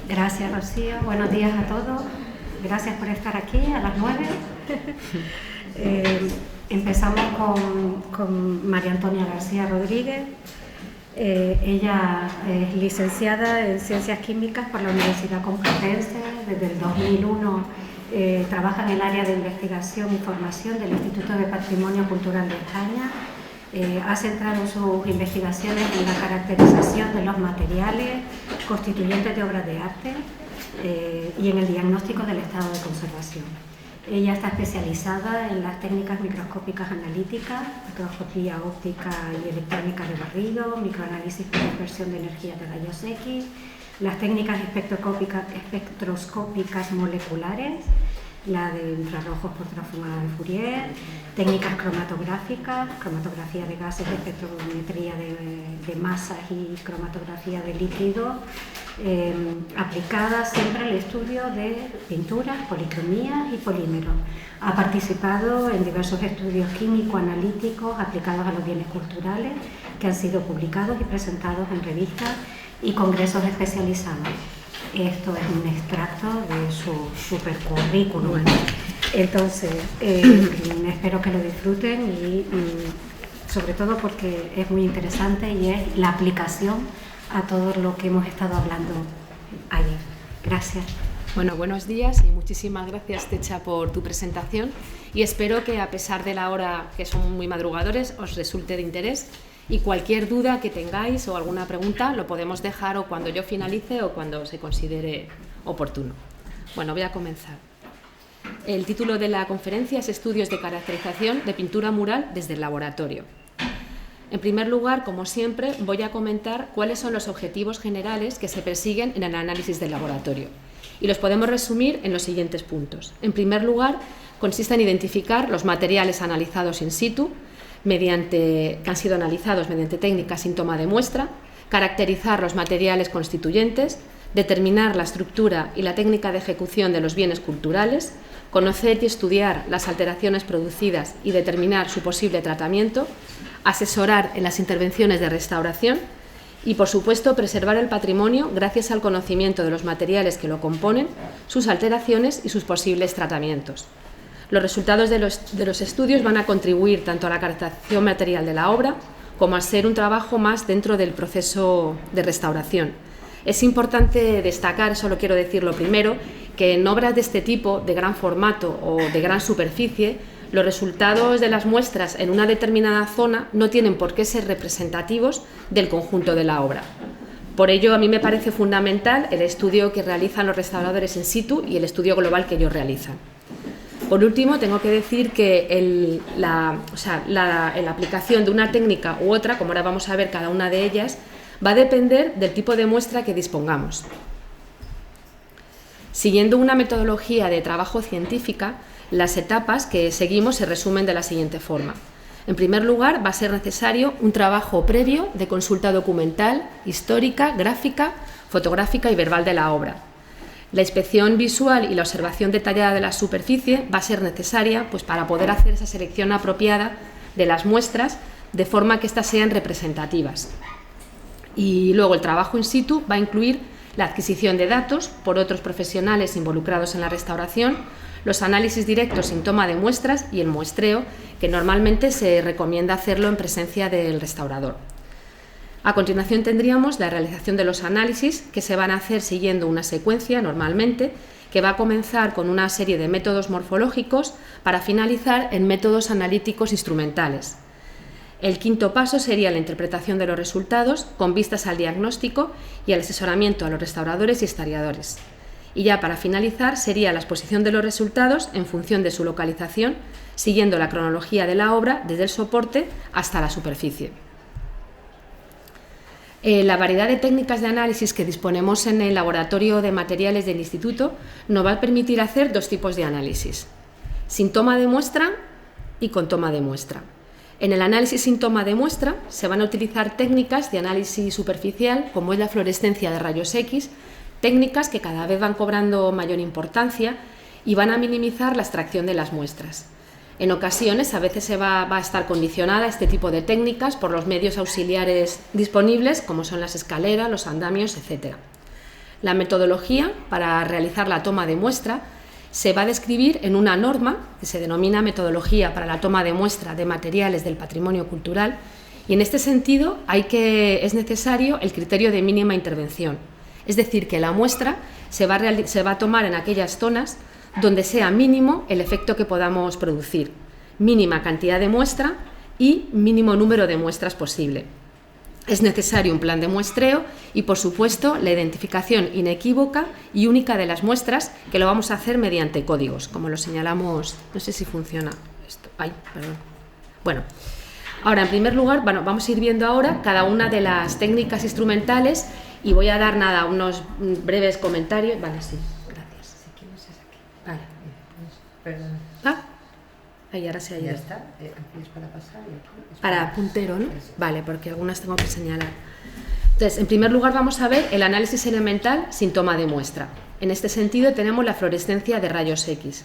Gracias, Rocío. Buenos días a todos. Gracias por estar aquí a las 9. Empezamos con María Antonia García Rodríguez. Ella es licenciada en Ciencias Químicas por la Universidad Complutense. Desde el 2001 trabaja en el área de investigación y formación del Instituto de Patrimonio Cultural de España. Ha centrado sus investigaciones en la caracterización de los materiales constituyentes de obras de arte y en el diagnóstico del estado de conservación. Ella está especializada en las técnicas microscópicas analíticas, microscopía óptica y electrónica de barrido, microanálisis por dispersión de energía de rayos X, las técnicas espectroscópicas moleculares, la de infrarrojos por transformada de Fourier, técnicas cromatográficas, cromatografía de gases, espectrometría de masas y cromatografía de líquidos, aplicadas siempre al estudio de pinturas, policromías y polímeros. Ha participado en diversos estudios químico-analíticos aplicados a los bienes culturales que han sido publicados y presentados en revistas y congresos especializados. Esto es un extracto de su supercurrículum. Entonces, espero que lo disfruten y sobre todo porque es muy interesante y es la aplicación a todo lo que hemos estado hablando ayer. Gracias. Bueno, buenos días y muchísimas gracias, Techa, por tu presentación y espero que a pesar de la hora que son muy madrugadores os resulte de interés. Y cualquier duda que tengáis o alguna pregunta lo podemos dejar o cuando yo finalice o cuando se considere oportuno. Bueno, voy a comenzar. El título de la conferencia es Estudios de caracterización de pintura mural desde el laboratorio. En primer lugar, como siempre, voy a comentar cuáles son los objetivos generales que se persiguen en el análisis del laboratorio. Y los podemos resumir en los siguientes puntos. En primer lugar, consiste en identificar los materiales analizados in situ, que han sido analizados mediante técnicas sin toma de muestra, caracterizar los materiales constituyentes, determinar la estructura y la técnica de ejecución de los bienes culturales, conocer y estudiar las alteraciones producidas y determinar su posible tratamiento, asesorar en las intervenciones de restauración y, por supuesto, preservar el patrimonio gracias al conocimiento de los materiales que lo componen, sus alteraciones y sus posibles tratamientos. Los resultados de los estudios van a contribuir tanto a la caracterización material de la obra como a ser un trabajo más dentro del proceso de restauración. Es importante destacar, solo quiero decirlo primero, que en obras de este tipo, de gran formato o de gran superficie, los resultados de las muestras en una determinada zona no tienen por qué ser representativos del conjunto de la obra. Por ello, a mí me parece fundamental el estudio que realizan los restauradores in situ y el estudio global que ellos realizan. Por último, tengo que decir que la aplicación de una técnica u otra, como ahora vamos a ver cada una de ellas, va a depender del tipo de muestra que dispongamos. Siguiendo una metodología de trabajo científica, las etapas que seguimos se resumen de la siguiente forma. En primer lugar, va a ser necesario un trabajo previo de consulta documental, histórica, gráfica, fotográfica y verbal de la obra. La inspección visual y la observación detallada de la superficie va a ser necesaria para poder hacer esa selección apropiada de las muestras de forma que éstas sean representativas. Y luego el trabajo in situ va a incluir la adquisición de datos por otros profesionales involucrados en la restauración, los análisis directos sin toma de muestras y el muestreo, que normalmente se recomienda hacerlo en presencia del restaurador. A continuación tendríamos la realización de los análisis que se van a hacer siguiendo una secuencia normalmente que va a comenzar con una serie de métodos morfológicos para finalizar en métodos analíticos instrumentales. El quinto paso sería la interpretación de los resultados con vistas al diagnóstico y al asesoramiento a los restauradores y historiadores. Y ya para finalizar sería la exposición de los resultados en función de su localización, siguiendo la cronología de la obra desde el soporte hasta la superficie. La variedad de técnicas de análisis que disponemos en el laboratorio de materiales del Instituto nos va a permitir hacer dos tipos de análisis, sin toma de muestra y con toma de muestra. En el análisis sin toma de muestra se van a utilizar técnicas de análisis superficial como es la fluorescencia de rayos X, técnicas que cada vez van cobrando mayor importancia y van a minimizar la extracción de las muestras. En ocasiones, a veces se va a estar condicionada este tipo de técnicas por los medios auxiliares disponibles, como son las escaleras, los andamios, etc. La metodología para realizar la toma de muestra se va a describir en una norma que se denomina Metodología para la toma de muestra de materiales del patrimonio cultural, y en este sentido es necesario el criterio de mínima intervención, es decir, que la muestra se va a tomar en aquellas zonas donde sea mínimo el efecto que podamos producir, mínima cantidad de muestra y mínimo número de muestras posible. Es necesario un plan de muestreo y, por supuesto, la identificación inequívoca y única de las muestras, que lo vamos a hacer mediante códigos, como lo señalamos. No sé si funciona esto. Ay, perdón. Bueno, ahora, en primer lugar, vamos a ir viendo ahora cada una de las técnicas instrumentales y voy a dar unos breves comentarios. Vale, sí, gracias. Si quieres es aquí. Vale. Perdón. Ahí ahora se ha ido. Ya está. Aquí es para pasar y aquí es para puntero, ¿no? Vale, porque algunas tengo que señalar. Entonces, en primer lugar vamos a ver el análisis elemental sin toma de muestra. En este sentido tenemos la fluorescencia de rayos X.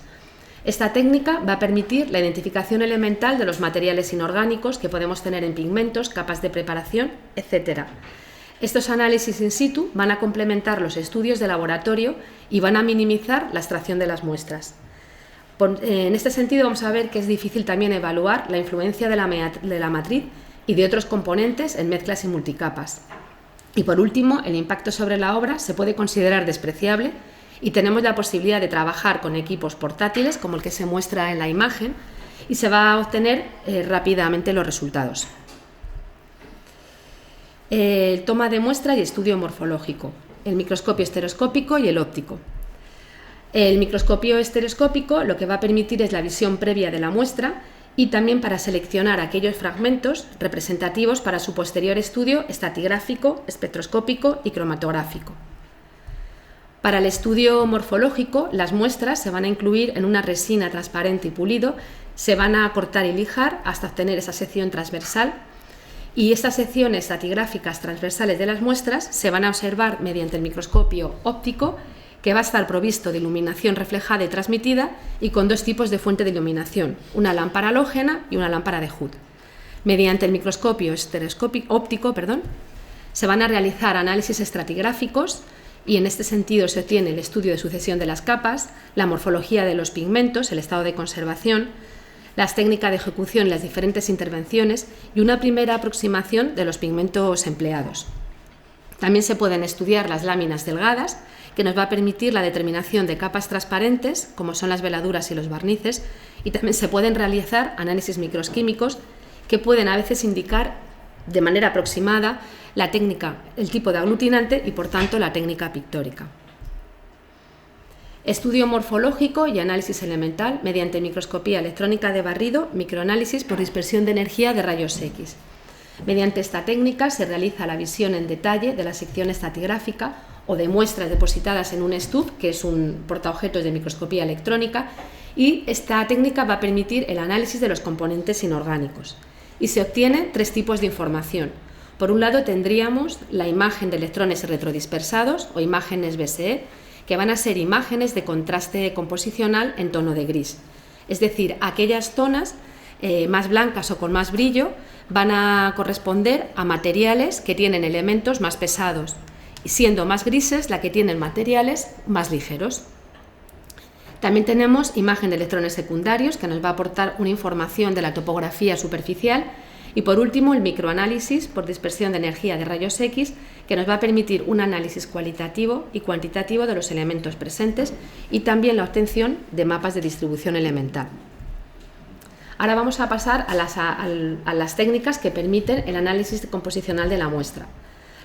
Esta técnica va a permitir la identificación elemental de los materiales inorgánicos que podemos tener en pigmentos, capas de preparación, etc. Estos análisis in situ van a complementar los estudios de laboratorio y van a minimizar la extracción de las muestras. En este sentido vamos a ver que es difícil también evaluar la influencia de la matriz y de otros componentes en mezclas y multicapas. Y por último, el impacto sobre la obra se puede considerar despreciable y tenemos la posibilidad de trabajar con equipos portátiles como el que se muestra en la imagen y se va a obtener rápidamente los resultados. Toma de muestra y estudio morfológico, el microscopio estereoscópico y el óptico. El microscopio estereoscópico lo que va a permitir es la visión previa de la muestra y también para seleccionar aquellos fragmentos representativos para su posterior estudio estratigráfico, espectroscópico y cromatográfico. Para el estudio morfológico, las muestras se van a incluir en una resina transparente y pulido, se van a cortar y lijar hasta obtener esa sección transversal, y estas secciones estratigráficas transversales de las muestras se van a observar mediante el microscopio óptico, que va a estar provisto de iluminación reflejada y transmitida y con dos tipos de fuente de iluminación, una lámpara halógena y una lámpara de Hood. Mediante el microscopio óptico, se van a realizar análisis estratigráficos y en este sentido se obtiene el estudio de sucesión de las capas, la morfología de los pigmentos, el estado de conservación, las técnicas de ejecución y las diferentes intervenciones y una primera aproximación de los pigmentos empleados. También se pueden estudiar las láminas delgadas, que nos va a permitir la determinación de capas transparentes, como son las veladuras y los barnices, y también se pueden realizar análisis microquímicos que pueden a veces indicar de manera aproximada la técnica, el tipo de aglutinante y por tanto la técnica pictórica. Estudio morfológico y análisis elemental mediante microscopía electrónica de barrido, microanálisis por dispersión de energía de rayos X. Mediante esta técnica se realiza la visión en detalle de la sección estratigráfica o de muestras depositadas en un STUB, que es un portaobjetos de microscopía electrónica, y esta técnica va a permitir el análisis de los componentes inorgánicos. Y se obtienen tres tipos de información. Por un lado tendríamos la imagen de electrones retrodispersados o imágenes BSE, que van a ser imágenes de contraste composicional en tono de gris. Es decir, aquellas zonas más blancas o con más brillo van a corresponder a materiales que tienen elementos más pesados, siendo más grises la que tienen materiales más ligeros. También tenemos imagen de electrones secundarios, que nos va a aportar una información de la topografía superficial, y por último el microanálisis por dispersión de energía de rayos X, que nos va a permitir un análisis cualitativo y cuantitativo de los elementos presentes y también la obtención de mapas de distribución elemental. Ahora vamos a pasar a las técnicas que permiten el análisis composicional de la muestra.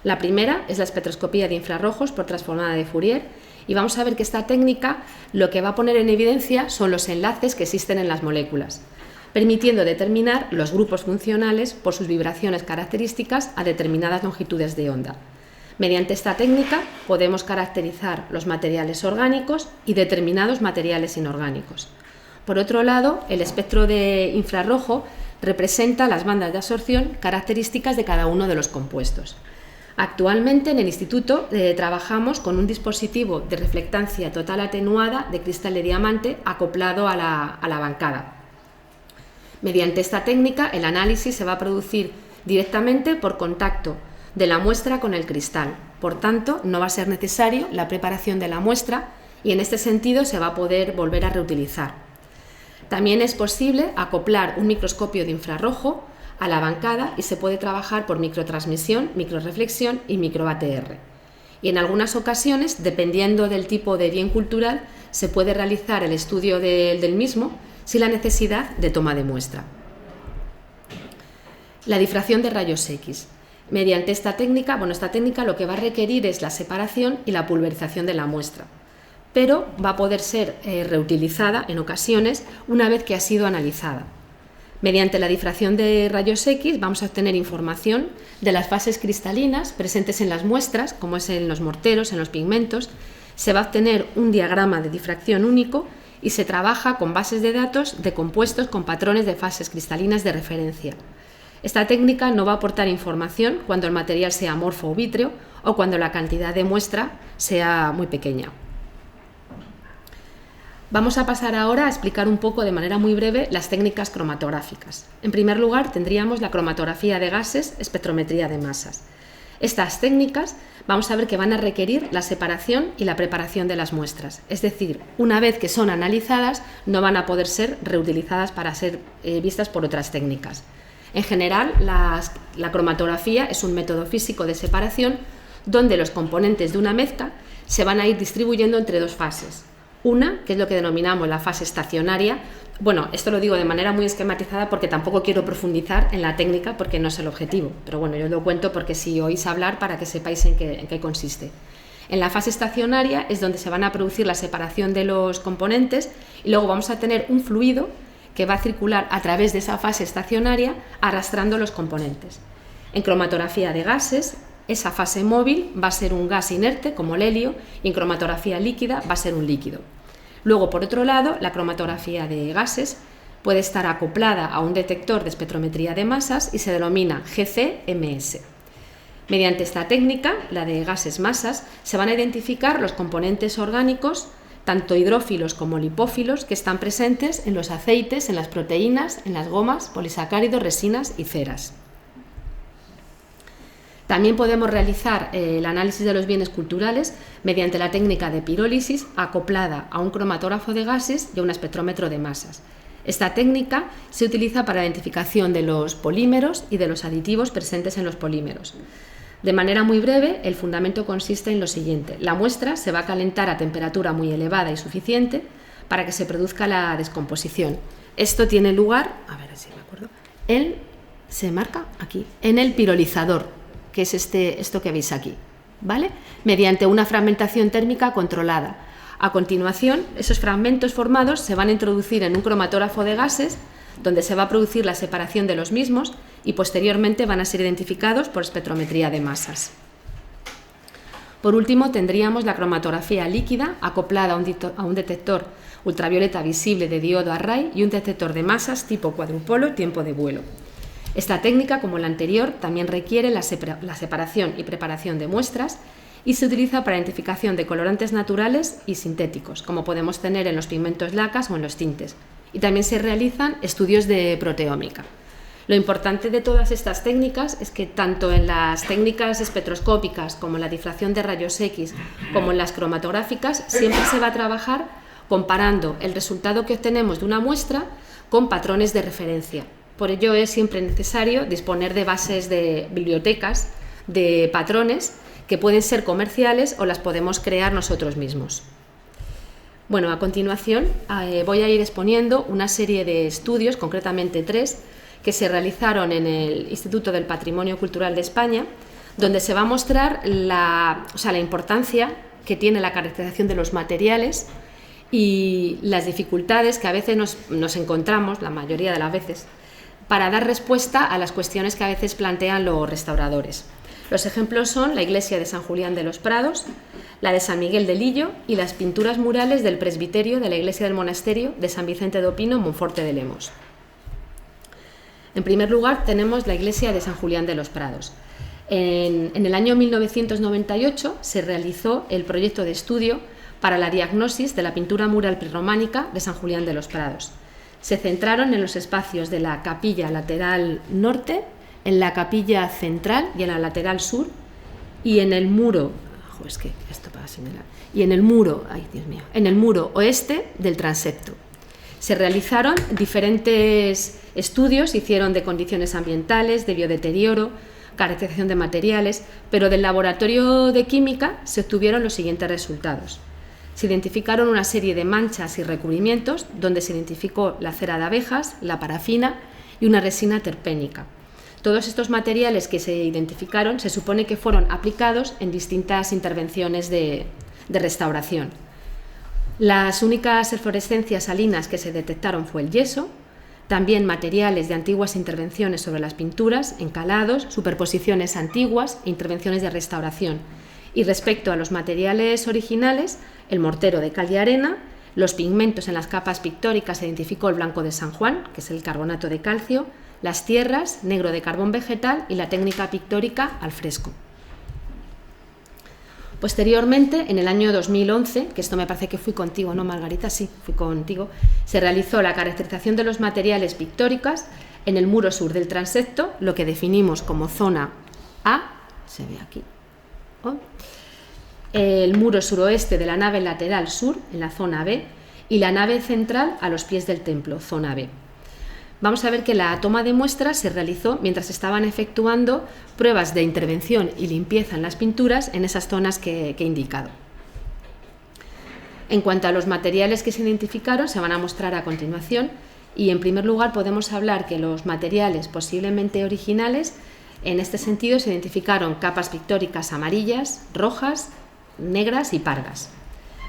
La primera es la espectroscopía de infrarrojos por transformada de Fourier, y vamos a ver que esta técnica lo que va a poner en evidencia son los enlaces que existen en las moléculas, permitiendo determinar los grupos funcionales por sus vibraciones características a determinadas longitudes de onda. Mediante esta técnica podemos caracterizar los materiales orgánicos y determinados materiales inorgánicos. Por otro lado, el espectro de infrarrojo representa las bandas de absorción características de cada uno de los compuestos. Actualmente en el instituto trabajamos con un dispositivo de reflectancia total atenuada de cristal de diamante acoplado a la bancada. Mediante esta técnica el análisis se va a producir directamente por contacto de la muestra con el cristal. Por tanto, no va a ser necesario la preparación de la muestra y en este sentido se va a poder volver a reutilizar. También es posible acoplar un microscopio de infrarrojo a la bancada y se puede trabajar por microtransmisión, microreflexión y micro-ATR. Y en algunas ocasiones, dependiendo del tipo de bien cultural, se puede realizar el estudio del mismo sin la necesidad de toma de muestra. La difracción de rayos X. Mediante esta técnica lo que va a requerir es la separación y la pulverización de la muestra, pero va a poder ser reutilizada en ocasiones una vez que ha sido analizada. Mediante la difracción de rayos X vamos a obtener información de las fases cristalinas presentes en las muestras, como es en los morteros, en los pigmentos. Se va a obtener un diagrama de difracción único y se trabaja con bases de datos de compuestos con patrones de fases cristalinas de referencia. Esta técnica no va a aportar información cuando el material sea amorfo o vítreo o cuando la cantidad de muestra sea muy pequeña. Vamos a pasar ahora a explicar un poco de manera muy breve las técnicas cromatográficas. En primer lugar, tendríamos la cromatografía de gases, espectrometría de masas. Estas técnicas vamos a ver que van a requerir la separación y la preparación de las muestras. Es decir, una vez que son analizadas, no van a poder ser reutilizadas para ser vistas por otras técnicas. En general, la cromatografía es un método físico de separación donde los componentes de una mezcla se van a ir distribuyendo entre dos fases. Una, que es lo que denominamos la fase estacionaria. Bueno, esto lo digo de manera muy esquematizada porque tampoco quiero profundizar en la técnica porque no es el objetivo, pero bueno, yo lo cuento porque si oís hablar para que sepáis en qué consiste. En la fase estacionaria es donde se van a producir la separación de los componentes y luego vamos a tener un fluido que va a circular a través de esa fase estacionaria arrastrando los componentes. En cromatografía de gases, esa fase móvil va a ser un gas inerte como el helio y en cromatografía líquida va a ser un líquido. Luego, por otro lado, la cromatografía de gases puede estar acoplada a un detector de espectrometría de masas y se denomina GC-MS. Mediante esta técnica, la de gases masas, se van a identificar los componentes orgánicos, tanto hidrófilos como lipófilos, que están presentes en los aceites, en las proteínas, en las gomas, polisacáridos, resinas y ceras. También podemos realizar el análisis de los bienes culturales mediante la técnica de pirólisis acoplada a un cromatógrafo de gases y a un espectrómetro de masas. Esta técnica se utiliza para la identificación de los polímeros y de los aditivos presentes en los polímeros. De manera muy breve, el fundamento consiste en lo siguiente. La muestra se va a calentar a temperatura muy elevada y suficiente para que se produzca la descomposición. Esto tiene lugar, a ver si me acuerdo, se marca aquí, en el pirolizador, que es esto que veis aquí, ¿vale? Mediante una fragmentación térmica controlada. A continuación, esos fragmentos formados se van a introducir en un cromatógrafo de gases, donde se va a producir la separación de los mismos y posteriormente van a ser identificados por espectrometría de masas. Por último, tendríamos la cromatografía líquida acoplada a un detector ultravioleta visible de diodo Array y un detector de masas tipo cuadrupolo tiempo de vuelo. Esta técnica, como la anterior, también requiere la separación y preparación de muestras y se utiliza para identificación de colorantes naturales y sintéticos, como podemos tener en los pigmentos lacas o en los tintes. Y también se realizan estudios de proteómica. Lo importante de todas estas técnicas es que tanto en las técnicas espectroscópicas como en la difracción de rayos X como en las cromatográficas siempre se va a trabajar comparando el resultado que obtenemos de una muestra con patrones de referencia. Por ello es siempre necesario disponer de bases de bibliotecas, de patrones que pueden ser comerciales o las podemos crear nosotros mismos. Bueno, a continuación voy a ir exponiendo una serie de estudios, concretamente 3, que se realizaron en el Instituto del Patrimonio Cultural de España, donde se va a mostrar la importancia que tiene la caracterización de los materiales y las dificultades que a veces nos encontramos, la mayoría de las veces, para dar respuesta a las cuestiones que a veces plantean los restauradores. Los ejemplos son la iglesia de San Julián de los Prados, la de San Miguel de Lillo y las pinturas murales del presbiterio de la iglesia del monasterio de San Vicente de Opino en Monforte de Lemos. En primer lugar tenemos la iglesia de San Julián de los Prados. En el año 1998 se realizó el proyecto de estudio para la diagnosis de la pintura mural prerrománica de San Julián de los Prados. Se centraron en los espacios de la capilla lateral norte en la capilla central y en la lateral sur, y en el muro, es que esto para señalar, y en el muro, ay Dios mío, en el muro oeste del transepto. Se realizaron diferentes estudios, se hicieron de condiciones ambientales, de biodeterioro, caracterización de materiales, pero del laboratorio de química se obtuvieron los siguientes resultados. Se identificaron una serie de manchas y recubrimientos donde se identificó la cera de abejas, la parafina y una resina terpénica. Todos estos materiales que se identificaron se supone que fueron aplicados en distintas intervenciones de restauración. Las únicas eflorescencias salinas que se detectaron fue el yeso, también materiales de antiguas intervenciones sobre las pinturas, encalados, superposiciones antiguas e intervenciones de restauración. Y respecto a los materiales originales, el mortero de cal y arena, los pigmentos en las capas pictóricas se identificó el blanco de San Juan, que es el carbonato de calcio, las tierras, negro de carbón vegetal y la técnica pictórica al fresco. Posteriormente, en el año 2011, que esto me parece que fui contigo, ¿no, Margarita? Sí, fui contigo, se realizó la caracterización de los materiales pictóricos en el muro sur del transepto, lo que definimos como zona A, se ve aquí, el muro suroeste de la nave lateral sur, en la zona B, y la nave central a los pies del templo, zona B. Vamos a ver que la toma de muestras se realizó mientras estaban efectuando pruebas de intervención y limpieza en las pinturas en esas zonas que he indicado. En cuanto a los materiales que se identificaron, se van a mostrar a continuación, y en primer lugar podemos hablar que los materiales posiblemente originales, en este sentido se identificaron capas pictóricas amarillas, rojas, negras y pardas.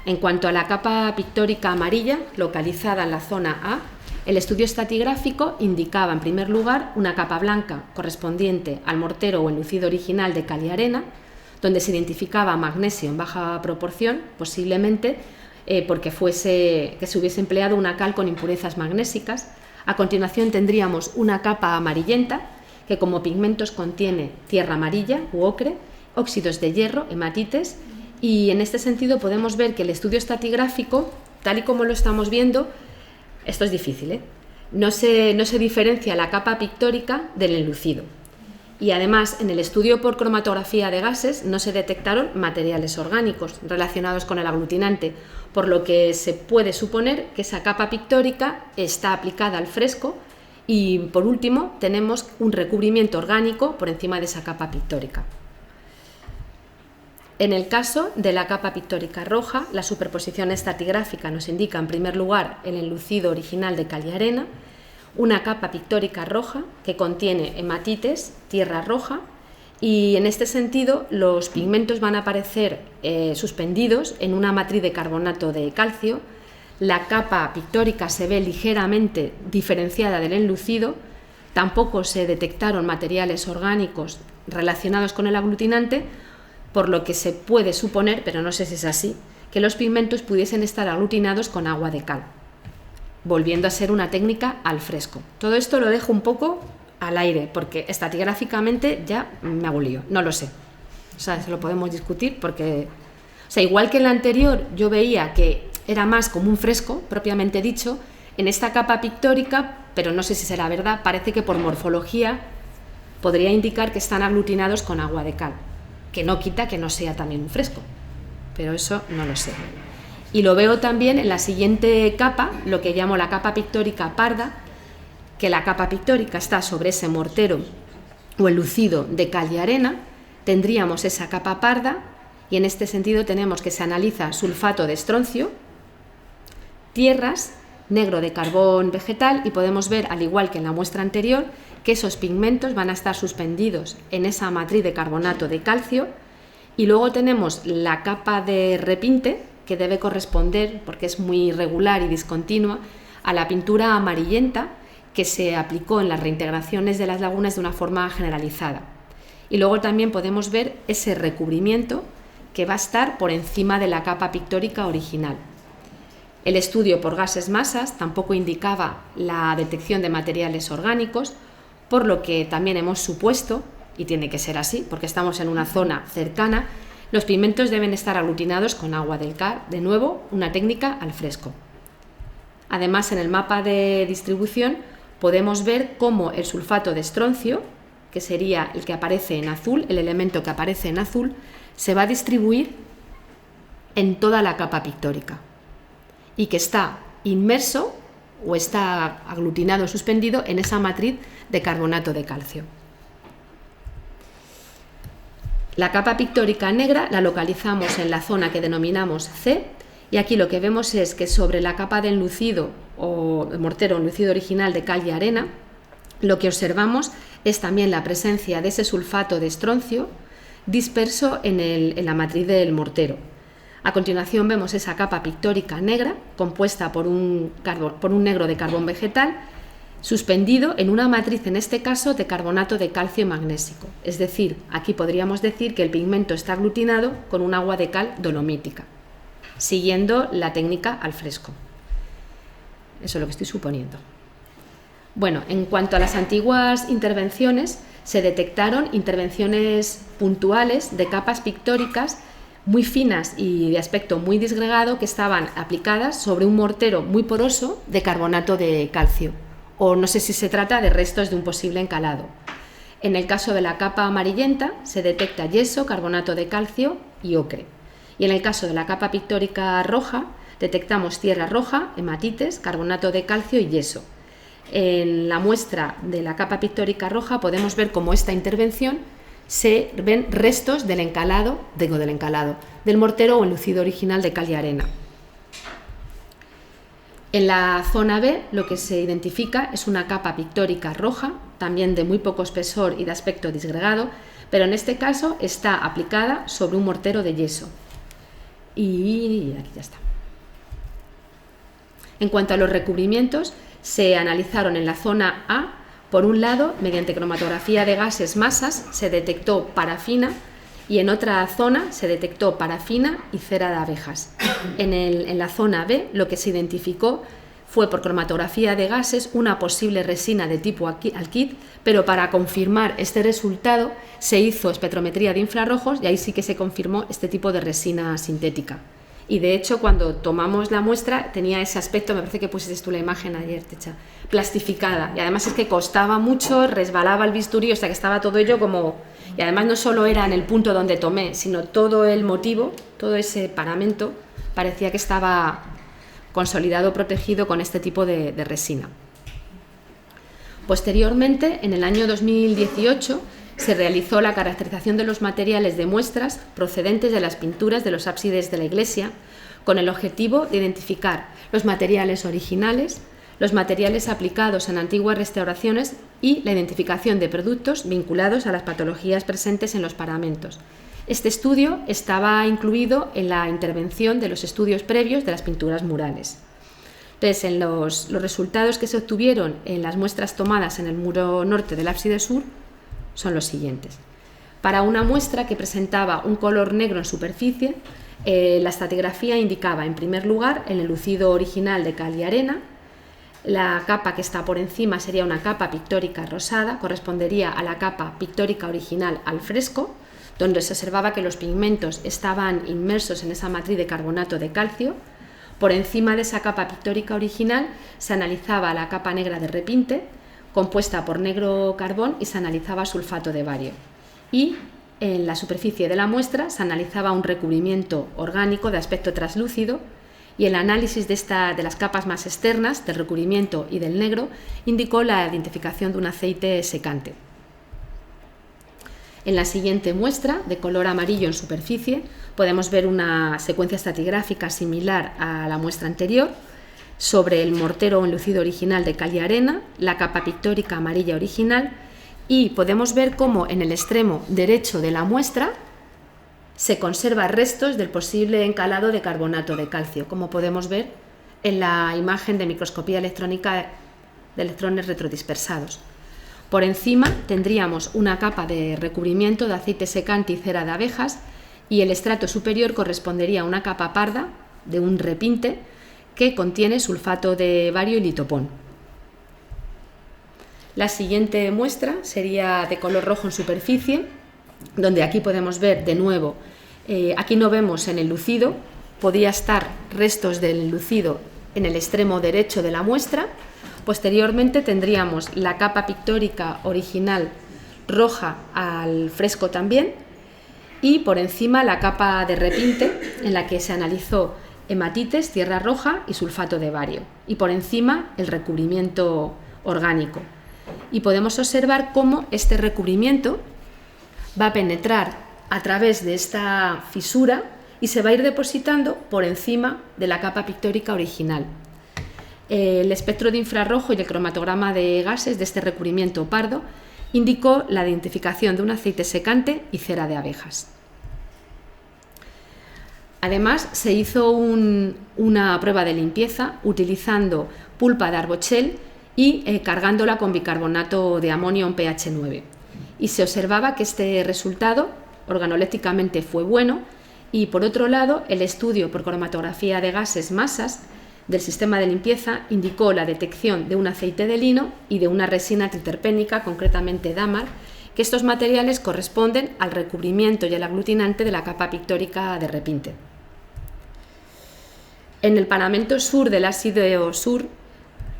En cuanto a la capa pictórica amarilla, localizada en la zona A, el estudio estratigráfico indicaba en primer lugar una capa blanca correspondiente al mortero o enlucido original de cal y arena, donde se identificaba magnesio en baja proporción, posiblemente porque se hubiese empleado una cal con impurezas magnésicas. A continuación tendríamos una capa amarillenta que como pigmentos contiene tierra amarilla u ocre, óxidos de hierro, hematites, y en este sentido podemos ver que el estudio estratigráfico, tal y como lo estamos viendo, esto es difícil, no se diferencia la capa pictórica del enlucido. Y además, en el estudio por cromatografía de gases no se detectaron materiales orgánicos relacionados con el aglutinante, por lo que se puede suponer que esa capa pictórica está aplicada al fresco y, por último, tenemos un recubrimiento orgánico por encima de esa capa pictórica. En el caso de la capa pictórica roja, la superposición estratigráfica nos indica en primer lugar el enlucido original de cal y arena, una capa pictórica roja que contiene hematites, tierra roja, y en este sentido los pigmentos van a aparecer suspendidos en una matriz de carbonato de calcio. La capa pictórica se ve ligeramente diferenciada del enlucido, tampoco se detectaron materiales orgánicos relacionados con el aglutinante, por lo que se puede suponer, pero no sé si es así, que los pigmentos pudiesen estar aglutinados con agua de cal, volviendo a ser una técnica al fresco. Todo esto lo dejo un poco al aire, porque estratigráficamente ya me hago lío, no lo sé. O sea, se lo podemos discutir porque, o sea, igual que en la anterior yo veía que era más como un fresco, propiamente dicho, en esta capa pictórica, pero no sé si será verdad, parece que por morfología podría indicar que están aglutinados con agua de cal, que no quita que no sea también un fresco, pero eso no lo sé. Y lo veo también en la siguiente capa, lo que llamo la capa pictórica parda, que la capa pictórica está sobre ese mortero o enlucido de cal y arena, tendríamos esa capa parda y en este sentido tenemos que se analiza sulfato de estroncio, tierras, negro de carbón vegetal y podemos ver, al igual que en la muestra anterior, que esos pigmentos van a estar suspendidos en esa matriz de carbonato de calcio y luego tenemos la capa de repinte que debe corresponder, porque es muy irregular y discontinua, a la pintura amarillenta que se aplicó en las reintegraciones de las lagunas de una forma generalizada. Y luego también podemos ver ese recubrimiento que va a estar por encima de la capa pictórica original. El estudio por gases masas tampoco indicaba la detección de materiales orgánicos, por lo que también hemos supuesto, y tiene que ser así porque estamos en una zona cercana, los pigmentos deben estar aglutinados con agua del cal, de nuevo una técnica al fresco. Además, en el mapa de distribución podemos ver cómo el sulfato de estroncio que sería el que aparece en azul, el elemento que aparece en azul, se va a distribuir en toda la capa pictórica y que está inmerso o está aglutinado o suspendido en esa matriz de carbonato de calcio. La capa pictórica negra la localizamos en la zona que denominamos C, y aquí lo que vemos es que sobre la capa de enlucido o de mortero enlucido original de cal y arena, lo que observamos es también la presencia de ese sulfato de estroncio disperso en la matriz del mortero. A continuación vemos esa capa pictórica negra compuesta por un negro de carbón vegetal suspendido en una matriz, en este caso, de carbonato de calcio y magnésico. Es decir, aquí podríamos decir que el pigmento está aglutinado con un agua de cal dolomítica, siguiendo la técnica al fresco. Eso es lo que estoy suponiendo. Bueno, en cuanto a las antiguas intervenciones, se detectaron intervenciones puntuales de capas pictóricas muy finas y de aspecto muy disgregado que estaban aplicadas sobre un mortero muy poroso de carbonato de calcio, o no sé si se trata de restos de un posible encalado. En el caso de la capa amarillenta se detecta yeso, carbonato de calcio y ocre. Y en el caso de la capa pictórica roja detectamos tierra roja, hematites, carbonato de calcio y yeso. En la muestra de la capa pictórica roja podemos ver cómo esta intervención se ven restos del mortero o enlucido original de cal y arena. En la zona B lo que se identifica es una capa pictórica roja, también de muy poco espesor y de aspecto disgregado, pero en este caso está aplicada sobre un mortero de yeso. Y aquí ya está. En cuanto a los recubrimientos, se analizaron en la zona A. Por un lado, mediante cromatografía de gases masas, se detectó parafina y en otra zona se detectó parafina y cera de abejas. En la zona B, lo que se identificó fue por cromatografía de gases una posible resina de tipo alquid, pero para confirmar este resultado se hizo espectrometría de infrarrojos y ahí sí que se confirmó este tipo de resina sintética. Y de hecho, cuando tomamos la muestra tenía ese aspecto, me parece que pusiste tú la imagen ayer, Techa, plastificada. Y además es que costaba mucho, resbalaba el bisturí, o sea que estaba todo ello como... Y además no solo era en el punto donde tomé, sino todo el motivo, todo ese paramento, parecía que estaba consolidado, protegido con este tipo de resina. Posteriormente, en el año 2018, se realizó la caracterización de los materiales de muestras procedentes de las pinturas de los ábsides de la iglesia, con el objetivo de identificar los materiales originales, los materiales aplicados en antiguas restauraciones y la identificación de productos vinculados a las patologías presentes en los paramentos. Este estudio estaba incluido en la intervención de los estudios previos de las pinturas murales. Entonces, en los resultados que se obtuvieron en las muestras tomadas en el muro norte del ábside sur son los siguientes. Para una muestra que presentaba un color negro en superficie, la estratigrafía indicaba, en primer lugar, el enlucido original de cal y arena. La capa que está por encima sería una capa pictórica rosada, correspondería a la capa pictórica original al fresco, donde se observaba que los pigmentos estaban inmersos en esa matriz de carbonato de calcio. Por encima de esa capa pictórica original se analizaba la capa negra de repinte, compuesta por negro carbón, y se analizaba sulfato de bario. Y en la superficie de la muestra se analizaba un recubrimiento orgánico de aspecto translúcido, y el análisis de las capas más externas, del recubrimiento y del negro, indicó la identificación de un aceite secante. En la siguiente muestra, de color amarillo en superficie, podemos ver una secuencia estratigráfica similar a la muestra anterior, sobre el mortero enlucido original de cal y arena, la capa pictórica amarilla original, y podemos ver cómo en el extremo derecho de la muestra se conservan restos del posible encalado de carbonato de calcio, como podemos ver en la imagen de microscopía electrónica de electrones retrodispersados. Por encima tendríamos una capa de recubrimiento de aceite secante y cera de abejas, y el estrato superior correspondería a una capa parda de un repinte que contiene sulfato de bario y litopón. La siguiente muestra sería de color rojo en superficie, donde aquí podemos ver de nuevo, aquí no vemos en el lucido, podía estar restos del lucido en el extremo derecho de la muestra. Posteriormente tendríamos la capa pictórica original roja al fresco también, y por encima la capa de repinte en la que se analizó hematites, tierra roja y sulfato de bario, y por encima el recubrimiento orgánico. Y podemos observar cómo este recubrimiento va a penetrar a través de esta fisura y se va a ir depositando por encima de la capa pictórica original. El espectro de infrarrojo y el cromatograma de gases de este recubrimiento pardo indicó la identificación de un aceite secante y cera de abejas. Además, se hizo una prueba de limpieza utilizando pulpa de arbochel y cargándola con bicarbonato de amonio en pH 9. Y se observaba que este resultado organolépticamente fue bueno, y por otro lado, el estudio por cromatografía de gases masas del sistema de limpieza indicó la detección de un aceite de lino y de una resina triterpénica, concretamente Damar, que estos materiales corresponden al recubrimiento y al aglutinante de la capa pictórica de repinte. En el paramento sur del ácido sur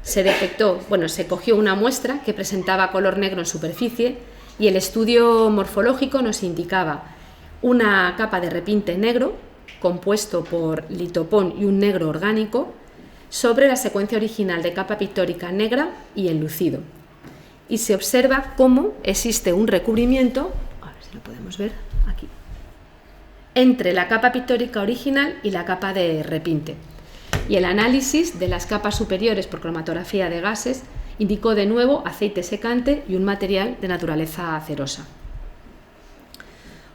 se cogió una muestra que presentaba color negro en superficie, y el estudio morfológico nos indicaba una capa de repinte negro compuesto por litopón y un negro orgánico sobre la secuencia original de capa pictórica negra y enlucido. Y se observa cómo existe un recubrimiento, a ver si lo podemos ver aquí, entre la capa pictórica original y la capa de repinte. Y el análisis de las capas superiores por cromatografía de gases indicó de nuevo aceite secante y un material de naturaleza cerosa.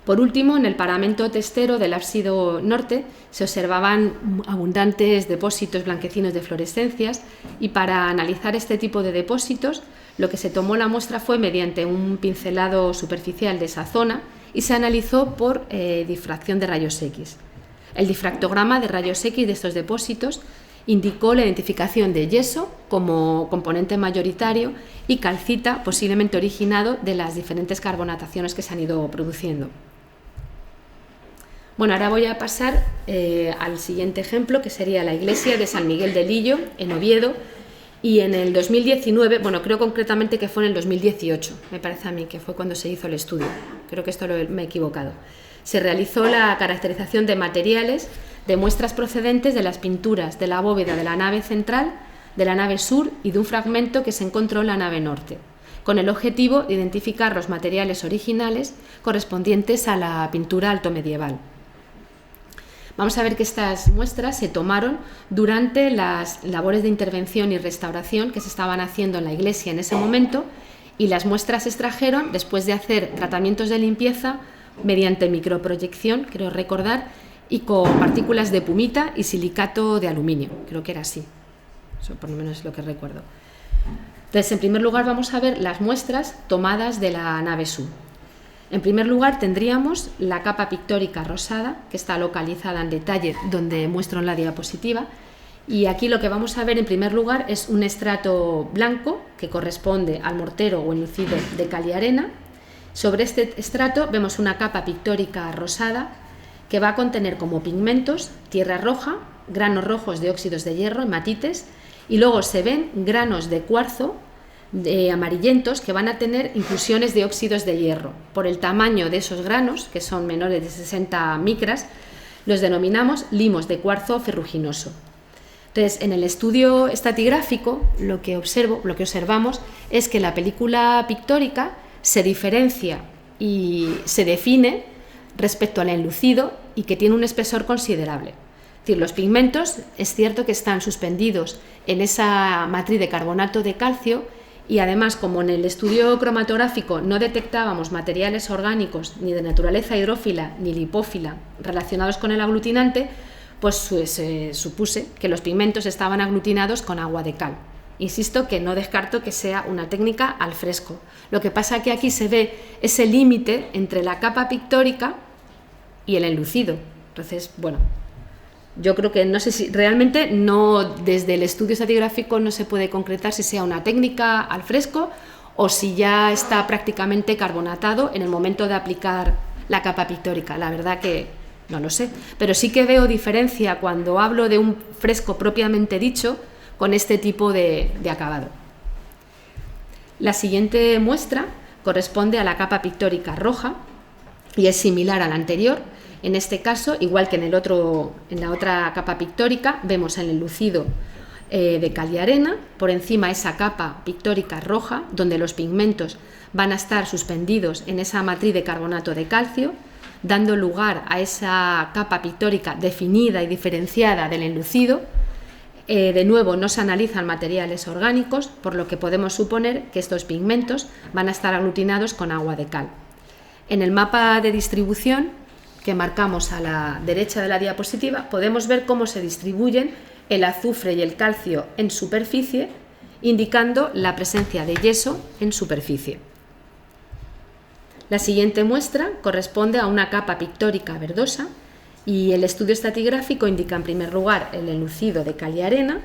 Por último, en el paramento testero del ábside norte se observaban abundantes depósitos blanquecinos de fluorescencias, y para analizar este tipo de depósitos lo que se tomó la muestra fue mediante un pincelado superficial de esa zona y se analizó por difracción de rayos X. El difractograma de rayos X de estos depósitos indicó la identificación de yeso como componente mayoritario y calcita posiblemente originado de las diferentes carbonataciones que se han ido produciendo. Bueno, ahora voy a pasar al siguiente ejemplo, que sería la iglesia de San Miguel de Lillo, en Oviedo, y en el 2019, creo concretamente que fue en el 2018, me parece a mí que fue cuando se hizo el estudio, creo que esto me he equivocado. Se realizó la caracterización de materiales de muestras procedentes de las pinturas de la bóveda de la nave central, de la nave sur y de un fragmento que se encontró en la nave norte, con el objetivo de identificar los materiales originales correspondientes a la pintura altomedieval. Vamos a ver que estas muestras se tomaron durante las labores de intervención y restauración que se estaban haciendo en la iglesia en ese momento, y las muestras se extrajeron después de hacer tratamientos de limpieza mediante microproyección, creo recordar, y con partículas de pumita y silicato de aluminio, creo que era así, eso por lo menos es lo que recuerdo. Entonces, en primer lugar vamos a ver las muestras tomadas de la nave sur. En primer lugar tendríamos la capa pictórica rosada, que está localizada en detalle donde muestro en la diapositiva, y aquí lo que vamos a ver en primer lugar es un estrato blanco que corresponde al mortero o enlucido de cal y arena. Sobre este estrato vemos una capa pictórica rosada que va a contener como pigmentos tierra roja, granos rojos de óxidos de hierro, hematites, y luego se ven granos de cuarzo amarillentos que van a tener inclusiones de óxidos de hierro. Por el tamaño de esos granos, que son menores de 60 micras, los denominamos limos de cuarzo ferruginoso. Entonces, en el estudio estratigráfico lo que observamos es que la película pictórica se diferencia y se define respecto al enlucido y que tiene un espesor considerable. Es decir, los pigmentos es cierto que están suspendidos en esa matriz de carbonato de calcio, y además, como en el estudio cromatográfico no detectábamos materiales orgánicos ni de naturaleza hidrófila ni lipófila relacionados con el aglutinante, pues se supuse que los pigmentos estaban aglutinados con agua de cal. Insisto que no descarto que sea una técnica al fresco. Lo que pasa es que aquí se ve ese límite entre la capa pictórica y el enlucido. Entonces, yo creo que no sé si realmente desde el estudio estratigráfico no se puede concretar si sea una técnica al fresco o si ya está prácticamente carbonatado en el momento de aplicar la capa pictórica. La verdad que no lo sé, pero sí que veo diferencia cuando hablo de un fresco propiamente dicho con este tipo de acabado. La siguiente muestra corresponde a la capa pictórica roja y es similar a la anterior. En este caso, igual que en la otra capa pictórica, vemos el enlucido de cal y arena, por encima esa capa pictórica roja, donde los pigmentos van a estar suspendidos en esa matriz de carbonato de calcio, dando lugar a esa capa pictórica definida y diferenciada del enlucido. De nuevo, no se analizan materiales orgánicos, por lo que podemos suponer que estos pigmentos van a estar aglutinados con agua de cal. En el mapa de distribución que marcamos a la derecha de la diapositiva, podemos ver cómo se distribuyen el azufre y el calcio en superficie, indicando la presencia de yeso en superficie. La siguiente muestra corresponde a una capa pictórica verdosa y el estudio estratigráfico indica en primer lugar el enlucido de cal y arena,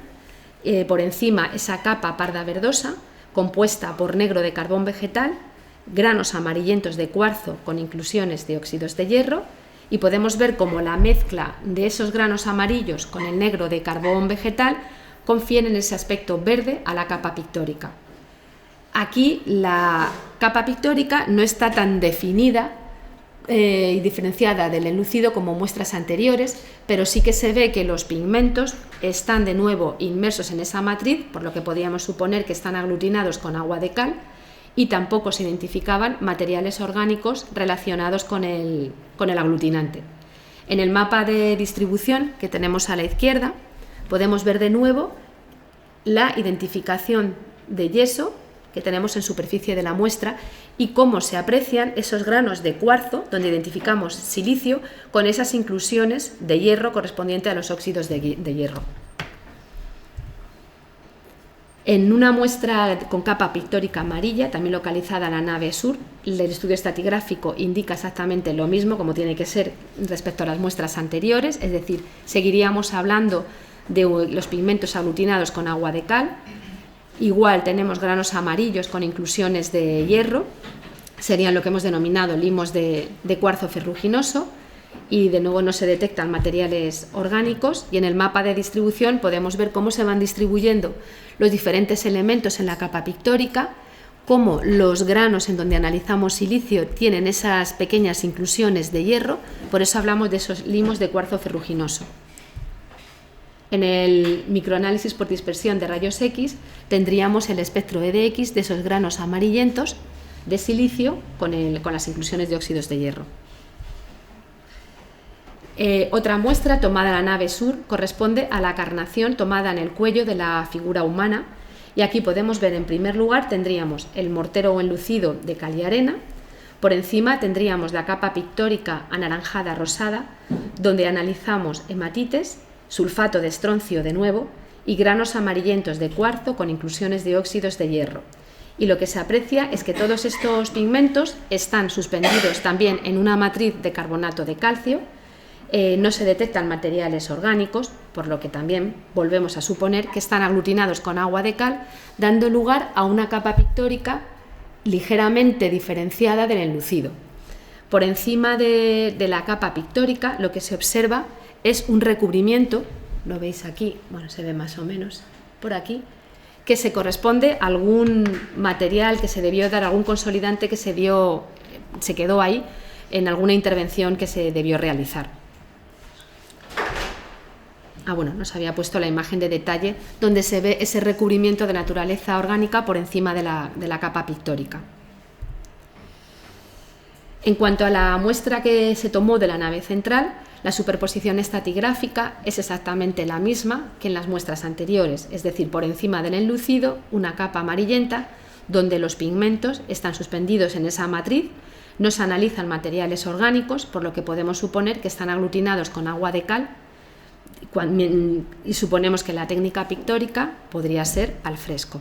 por encima esa capa parda verdosa compuesta por negro de carbón vegetal, granos amarillentos de cuarzo con inclusiones de óxidos de hierro, y podemos ver cómo la mezcla de esos granos amarillos con el negro de carbón vegetal confieren ese aspecto verde a la capa pictórica. Aquí la capa pictórica no está tan definida y diferenciada del enlucido como muestras anteriores, pero sí que se ve que los pigmentos están de nuevo inmersos en esa matriz, por lo que podríamos suponer que están aglutinados con agua de cal, y tampoco se identificaban materiales orgánicos relacionados con el aglutinante. En el mapa de distribución que tenemos a la izquierda podemos ver de nuevo la identificación de yeso que tenemos en superficie de la muestra y cómo se aprecian esos granos de cuarzo donde identificamos silicio con esas inclusiones de hierro correspondiente a los óxidos de hierro. En una muestra con capa pictórica amarilla, también localizada en la nave sur, el estudio estratigráfico indica exactamente lo mismo como tiene que ser respecto a las muestras anteriores, es decir, seguiríamos hablando de los pigmentos aglutinados con agua de cal. Igual tenemos granos amarillos con inclusiones de hierro, serían lo que hemos denominado limos de cuarzo ferruginoso, y de nuevo no se detectan materiales orgánicos, y en el mapa de distribución podemos ver cómo se van distribuyendo los diferentes elementos en la capa pictórica, cómo los granos en donde analizamos silicio tienen esas pequeñas inclusiones de hierro, por eso hablamos de esos limos de cuarzo ferruginoso. En el microanálisis por dispersión de rayos X tendríamos el espectro EDX de esos granos amarillentos de silicio con las inclusiones de óxidos de hierro. Otra muestra tomada en la nave sur corresponde a la carnación tomada en el cuello de la figura humana, y aquí podemos ver en primer lugar tendríamos el mortero o enlucido de cal y arena, por encima tendríamos la capa pictórica anaranjada rosada donde analizamos hematites, sulfato de estroncio de nuevo y granos amarillentos de cuarzo con inclusiones de óxidos de hierro. Y lo que se aprecia es que todos estos pigmentos están suspendidos también en una matriz de carbonato de calcio. No se detectan materiales orgánicos, por lo que también volvemos a suponer que están aglutinados con agua de cal, dando lugar a una capa pictórica ligeramente diferenciada del enlucido. Por encima de la capa pictórica lo que se observa es un recubrimiento, lo veis aquí, bueno, se ve más o menos por aquí, que se corresponde a algún material que se debió dar, algún consolidante que se quedó ahí en alguna intervención que se debió realizar. Bueno, nos había puesto la imagen de detalle donde se ve ese recubrimiento de naturaleza orgánica por encima de la capa pictórica. En cuanto a la muestra que se tomó de la nave central, la superposición estratigráfica es exactamente la misma que en las muestras anteriores, es decir, por encima del enlucido, una capa amarillenta donde los pigmentos están suspendidos en esa matriz. No se analizan materiales orgánicos, por lo que podemos suponer que están aglutinados con agua de cal, y suponemos que la técnica pictórica podría ser al fresco.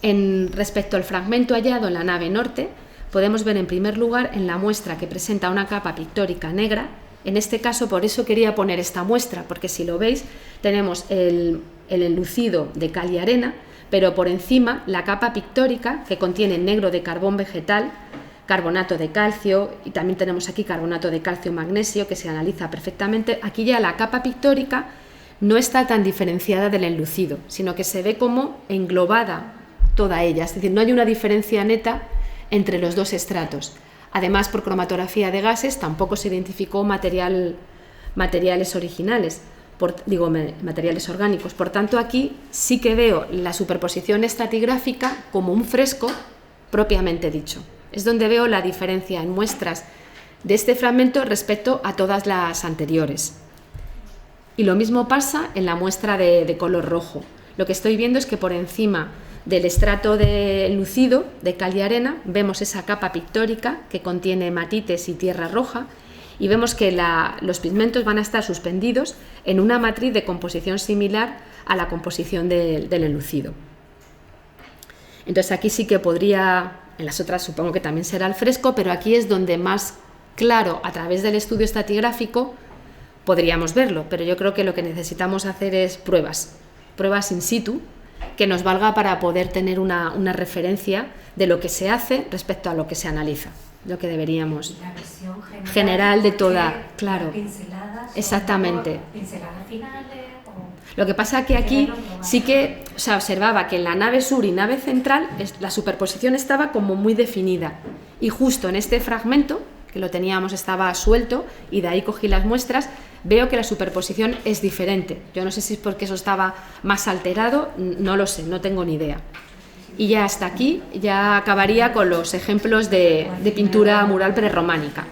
Respecto al fragmento hallado en la nave norte, podemos ver en primer lugar en la muestra que presenta una capa pictórica negra. En este caso, por eso quería poner esta muestra, porque si lo veis, tenemos el enlucido de cal y arena, pero por encima la capa pictórica que contiene negro de carbón vegetal, carbonato de calcio, y también tenemos aquí carbonato de calcio magnesio que se analiza perfectamente. Aquí ya la capa pictórica no está tan diferenciada del enlucido, sino que se ve como englobada toda ella, es decir, no hay una diferencia neta entre los dos estratos. Además, por cromatografía de gases tampoco se identificó materiales originales, materiales orgánicos. Por tanto, aquí sí que veo la superposición estratigráfica como un fresco propiamente dicho. Es donde veo la diferencia en muestras de este fragmento respecto a todas las anteriores. Y lo mismo pasa en la muestra de color rojo. Lo que estoy viendo es que por encima del estrato de lucido de cal y arena vemos esa capa pictórica que contiene hematites y tierra roja, y vemos que los pigmentos van a estar suspendidos en una matriz de composición similar a la composición del enlucido. Entonces aquí sí que podría, en las otras supongo que también será el fresco, pero aquí es donde más claro, a través del estudio estratigráfico, podríamos verlo, pero yo creo que lo que necesitamos hacer es pruebas in situ, que nos valga para poder tener una referencia de lo que se hace respecto a lo que se analiza, lo que deberíamos. La visión general de toda, claro, pinceladas, exactamente. Pinceladas finales. Lo que pasa que aquí sí que se observaba que en la nave sur y nave central la superposición estaba como muy definida, y justo en este fragmento, que lo teníamos, estaba suelto, y de ahí cogí las muestras, veo que la superposición es diferente. Yo no sé si es porque eso estaba más alterado, no lo sé, no tengo ni idea. Y ya hasta aquí, ya acabaría con los ejemplos de pintura mural prerrománica.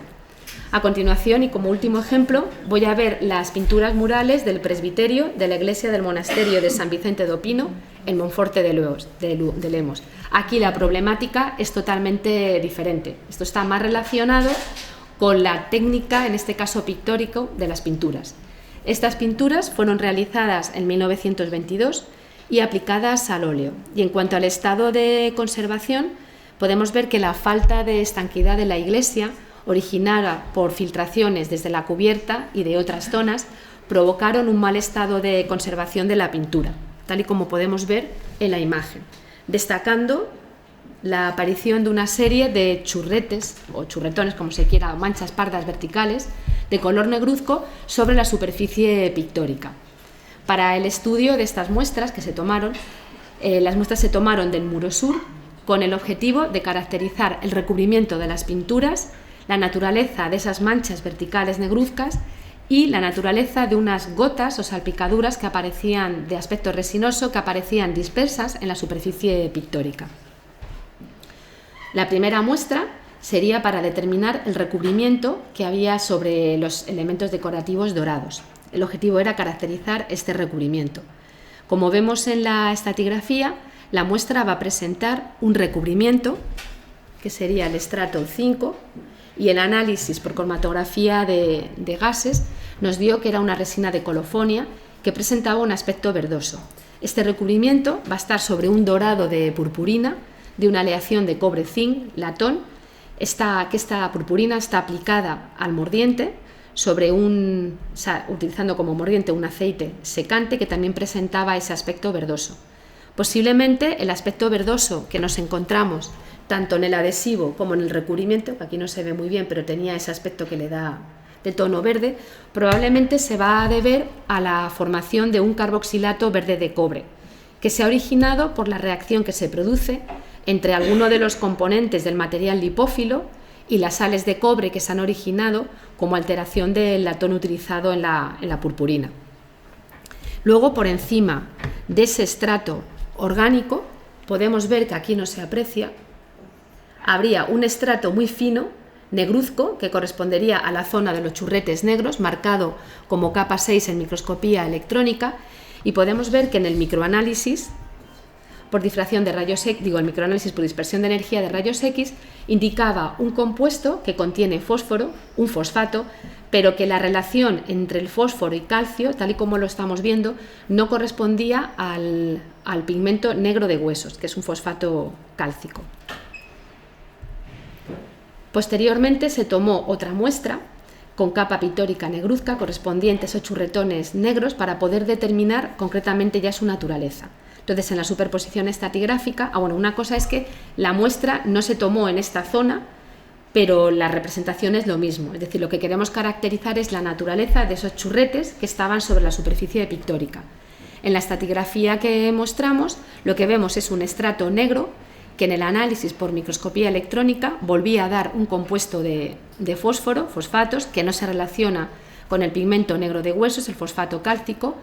A continuación, y como último ejemplo, voy a ver las pinturas murales del presbiterio de la iglesia del monasterio de San Vicente de Opino, en Monforte de Lemos. Aquí la problemática es totalmente diferente. Esto está más relacionado con la técnica, en este caso pictórico, de las pinturas. Estas pinturas fueron realizadas en 1922 y aplicadas al óleo. Y en cuanto al estado de conservación, podemos ver que la falta de estanquidad de la iglesia, originada por filtraciones desde la cubierta y de otras zonas, provocaron un mal estado de conservación de la pintura, tal y como podemos ver en la imagen, destacando la aparición de una serie de churretes, o churretones como se quiera, manchas pardas verticales, de color negruzco sobre la superficie pictórica. Para el estudio de estas muestras que se tomaron, las muestras se tomaron del muro sur con el objetivo de caracterizar el recubrimiento de las pinturas, la naturaleza de esas manchas verticales negruzcas y la naturaleza de unas gotas o salpicaduras que aparecían de aspecto resinoso, que aparecían dispersas en la superficie pictórica. La primera muestra sería para determinar el recubrimiento que había sobre los elementos decorativos dorados. El objetivo era caracterizar este recubrimiento. Como vemos en la estratigrafía, la muestra va a presentar un recubrimiento, que sería el estrato 5, y el análisis por cromatografía de gases nos dio que era una resina de colofonia que presentaba un aspecto verdoso. Este recubrimiento va a estar sobre un dorado de purpurina, de una aleación de cobre, zinc, latón. Esta purpurina está aplicada al mordiente utilizando como mordiente un aceite secante que también presentaba ese aspecto verdoso. Posiblemente el aspecto verdoso que nos encontramos tanto en el adhesivo como en el recubrimiento, que aquí no se ve muy bien, pero tenía ese aspecto que le da de tono verde, probablemente se va a deber a la formación de un carboxilato verde de cobre, que se ha originado por la reacción que se produce entre alguno de los componentes del material lipófilo y las sales de cobre que se han originado como alteración del latón utilizado en la purpurina. Luego, por encima de ese estrato orgánico, podemos ver que aquí no se aprecia, habría un estrato muy fino, negruzco, que correspondería a la zona de los churretes negros, marcado como capa 6 en microscopía electrónica, y podemos ver que en el microanálisis por difracción de rayos X, el microanálisis por dispersión de energía de rayos X, indicaba un compuesto que contiene fósforo, un fosfato, pero que la relación entre el fósforo y calcio, tal y como lo estamos viendo, no correspondía al pigmento negro de huesos, que es un fosfato cálcico. Posteriormente se tomó otra muestra con capa pictórica negruzca correspondiente a esos churretones negros para poder determinar concretamente ya su naturaleza. Entonces, en la superposición estratigráfica, una cosa es que la muestra no se tomó en esta zona, pero la representación es lo mismo. Es decir, lo que queremos caracterizar es la naturaleza de esos churretes que estaban sobre la superficie pictórica. En la estratigrafía que mostramos, lo que vemos es un estrato negro que en el análisis por microscopía electrónica volvía a dar un compuesto de fósforo, fosfatos, que no se relaciona con el pigmento negro de huesos, el fosfato cálcico,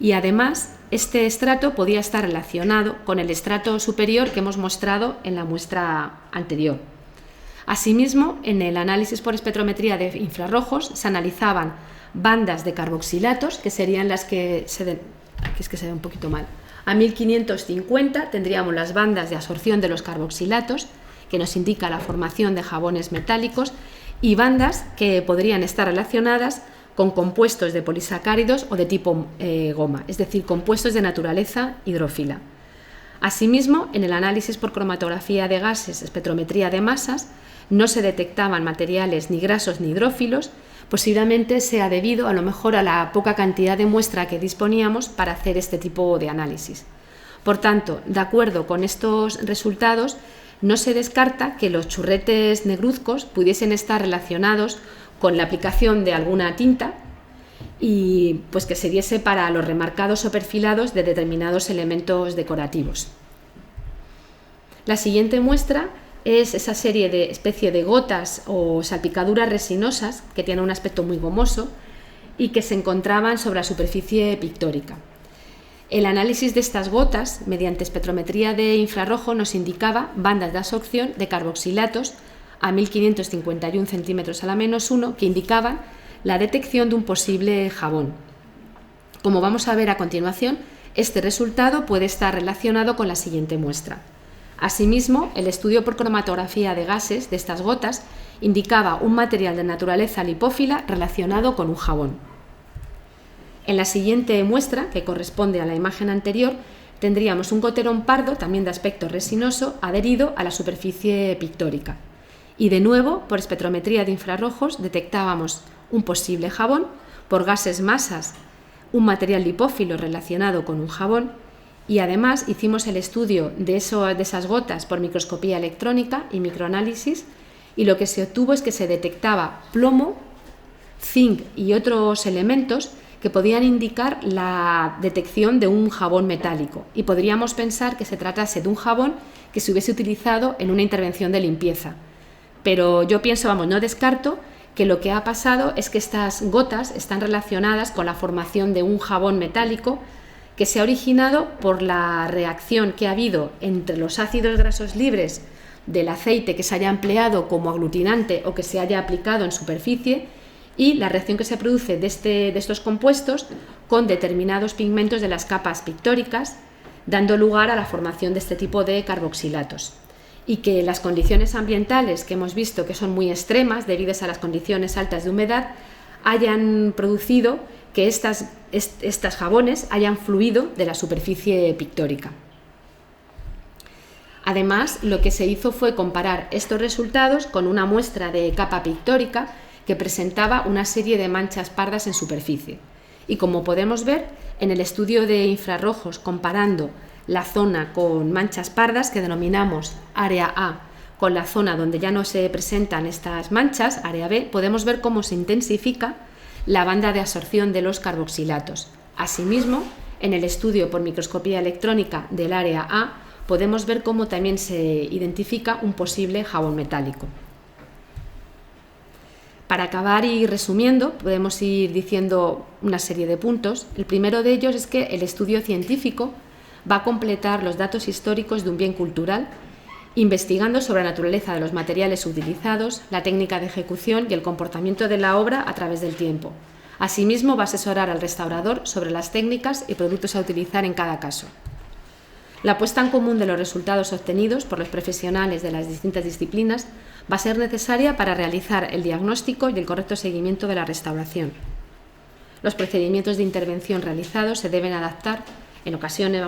y además este estrato podía estar relacionado con el estrato superior que hemos mostrado en la muestra anterior. Asimismo, en el análisis por espectrometría de infrarrojos se analizaban bandas de carboxilatos, que serían las que aquí es que se ve un poquito mal. A 1550 tendríamos las bandas de absorción de los carboxilatos, que nos indica la formación de jabones metálicos, y bandas que podrían estar relacionadas con compuestos de polisacáridos o de tipo goma, es decir, compuestos de naturaleza hidrófila. Asimismo, en el análisis por cromatografía de gases, espectrometría de masas, no se detectaban materiales ni grasos ni hidrófilos. Posiblemente sea debido a lo mejor a la poca cantidad de muestra que disponíamos para hacer este tipo de análisis. Por tanto, de acuerdo con estos resultados, no se descarta que los churretes negruzcos pudiesen estar relacionados con la aplicación de alguna tinta y pues que se diese para los remarcados o perfilados de determinados elementos decorativos. La siguiente muestra es esa serie de especie de gotas o salpicaduras resinosas que tienen un aspecto muy gomoso y que se encontraban sobre la superficie pictórica. El análisis de estas gotas mediante espectrometría de infrarrojo nos indicaba bandas de absorción de carboxilatos a 1551 centímetros a la -1 que indicaban la detección de un posible jabón. Como vamos a ver a continuación, este resultado puede estar relacionado con la siguiente muestra. Asimismo, el estudio por cromatografía de gases de estas gotas indicaba un material de naturaleza lipófila relacionado con un jabón. En la siguiente muestra, que corresponde a la imagen anterior, tendríamos un goterón pardo, también de aspecto resinoso, adherido a la superficie pictórica. Y de nuevo, por espectrometría de infrarrojos, detectábamos un posible jabón, por gases masas, un material lipófilo relacionado con un jabón, y además hicimos el estudio de esas gotas por microscopía electrónica y microanálisis, y lo que se obtuvo es que se detectaba plomo, zinc y otros elementos que podían indicar la detección de un jabón metálico, y podríamos pensar que se tratase de un jabón que se hubiese utilizado en una intervención de limpieza. Pero yo pienso, no descarto que lo que ha pasado es que estas gotas están relacionadas con la formación de un jabón metálico que se ha originado por la reacción que ha habido entre los ácidos grasos libres del aceite que se haya empleado como aglutinante o que se haya aplicado en superficie y la reacción que se produce de estos compuestos con determinados pigmentos de las capas pictóricas, dando lugar a la formación de este tipo de carboxilatos. Y que las condiciones ambientales que hemos visto que son muy extremas debidas a las condiciones altas de humedad hayan producido que estas jabones hayan fluido de la superficie pictórica. Además, lo que se hizo fue comparar estos resultados con una muestra de capa pictórica que presentaba una serie de manchas pardas en superficie. Y como podemos ver, en el estudio de infrarrojos comparando la zona con manchas pardas, que denominamos área A, con la zona donde ya no se presentan estas manchas, área B, podemos ver cómo se intensifica la banda de absorción de los carboxilatos. Asimismo, en el estudio por microscopía electrónica del área A, podemos ver cómo también se identifica un posible jabón metálico. Para acabar y resumiendo, podemos ir diciendo una serie de puntos. El primero de ellos es que el estudio científico va a completar los datos históricos de un bien cultural, investigando sobre la naturaleza de los materiales utilizados, la técnica de ejecución y el comportamiento de la obra a través del tiempo. Asimismo, va a asesorar al restaurador sobre las técnicas y productos a utilizar en cada caso. La puesta en común de los resultados obtenidos por los profesionales de las distintas disciplinas va a ser necesaria para realizar el diagnóstico y el correcto seguimiento de la restauración. Los procedimientos de intervención realizados se deben adaptar, en ocasiones,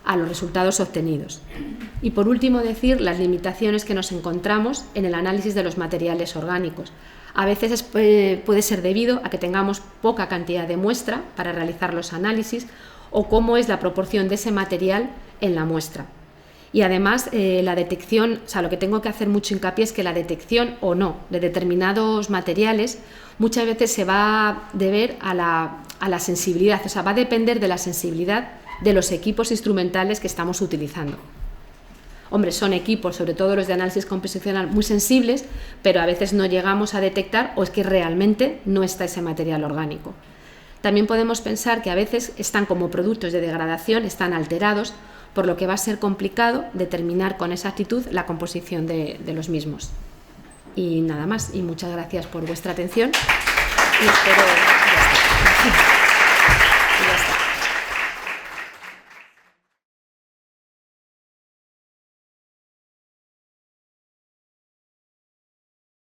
a los resultados obtenidos. Y por último, decir las limitaciones que nos encontramos en el análisis de los materiales orgánicos. A veces puede ser debido a que tengamos poca cantidad de muestra para realizar los análisis o cómo es la proporción de ese material en la muestra. Y además la detección, lo que tengo que hacer mucho hincapié es que la detección o no de determinados materiales muchas veces se va a deber a la sensibilidad, va a depender de la sensibilidad de los equipos instrumentales que estamos utilizando. Hombre, son equipos, sobre todo los de análisis composicional, muy sensibles, pero a veces no llegamos a detectar o es que realmente no está ese material orgánico. También podemos pensar que a veces están como productos de degradación, están alterados, por lo que va a ser complicado determinar con exactitud la composición de los mismos. Y nada más, y muchas gracias por vuestra atención y espero ya está.